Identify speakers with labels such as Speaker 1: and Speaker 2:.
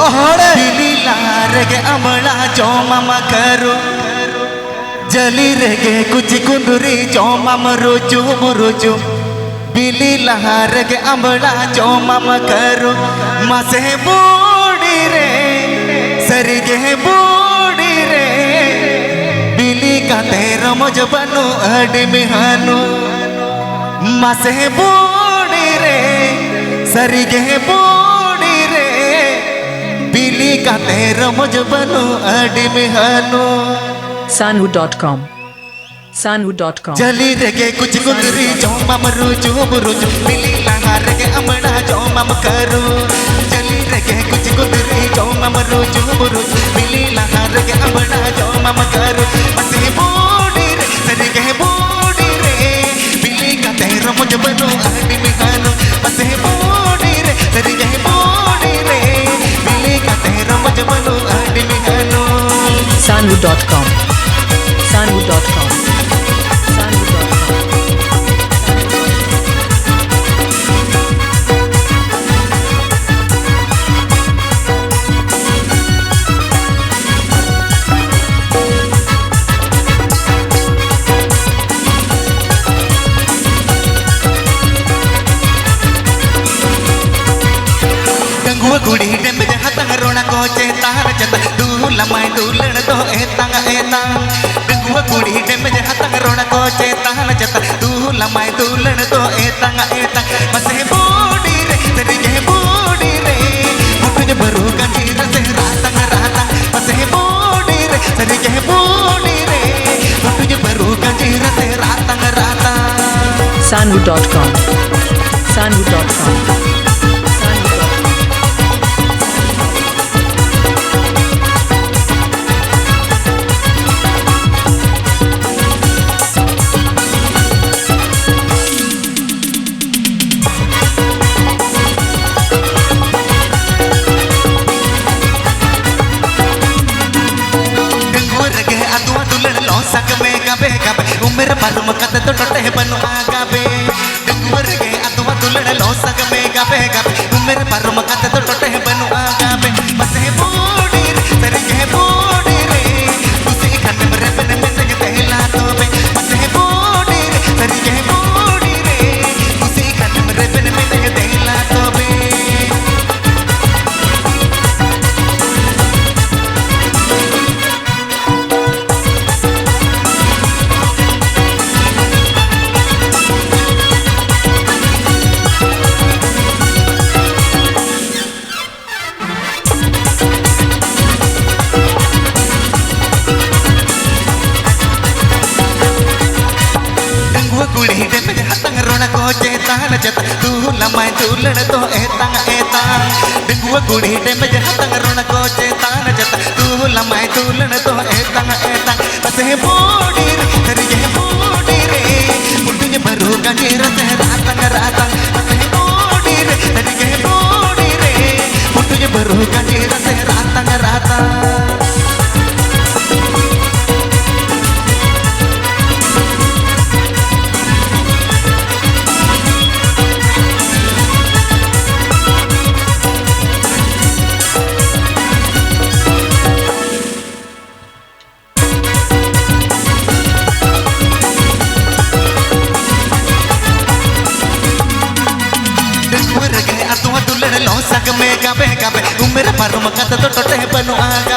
Speaker 1: बिली लारगे अमला जोमम करो जली रेगे कुछ कुंदुरी जोमम रुजु मुरुजु बिली लारगे अमला जोमम करो मसे बूढ़ी रे सरिगे बूढ़ी रे बिली का तेरा मुझ बनो अड़ी मिहानो मसे बूढ़ी रे सरिगे बूढ़ी रे बिली का तेरा मुझ बनो अड़ी मिहानो
Speaker 2: Sanhu.com Sanhu.com
Speaker 1: जली रेगे कुछ गुंदरी जो मम रुजु मुरुजु बिली लहार के अमड़ा जो मम करो जली रेगे कुछ गुंदरी जो मम रुजु मुरुजु बिली लहार के अमड़ा जो मम करो मसे बूढ़ी रे सरिगे बूढ़ी रे बिली का तेरा मुझ बनो अड़ी मिहानो मसे बूढ़ी रे सरिगे बूढ़ी रे बिली का तेरा मुझ बनो अड़ी मिहानो
Speaker 2: Sanhu.com Sanhu.com
Speaker 1: गुड़ी डेम हाथंग रोना को चेतार चत दूला माय दूलण तो एतांग एतांग गंगुआ गुड़ी डेम हाथंग रोना को चेतार चत दूला माय दूलण तो एतांग एतांग मसे बूढ़ी रे सरिगे बूढ़ी रे मुझे बरू गंजीर से रातंग रातंग मसे बूढ़ी रे सरिगे बूढ़ी रे मुझे बरू गंजीर से रातंग रातंग
Speaker 2: Sanhu.com Sanhu.com
Speaker 1: उम्र पर मकत तो टटे बनु आगा बे डंगर के अतवा दुलड़ लो सग में गबे गबे उम्र पर मकत तो टटे बनु आगा बे मसे बूढ़ी रे सरिगे बूढ़ी रे तुसी खन मरे बन में सग तेला तो बे मसे बूढ़ी रे सरिगे बूढ़ी रे तुसी खन मरे बन में सग तेला तो बे चेतान चत दूला माय दूलण तो एतांग एतांग डंगुआ गुड़ी डेम हाथंग रोना को चेतान चत दूला माय दूलण तो एतांग एतांग मसे बूढ़ी रे सरिगे बूढ़ी रे मुझे बरू गंजीर से रातंग रातंग मसे बूढ़ी रे सरिगे बूढ़ी रे मुझे बरू गंजीर से रातंग रातंग उम्र पर मकत तो टटे बनु आगा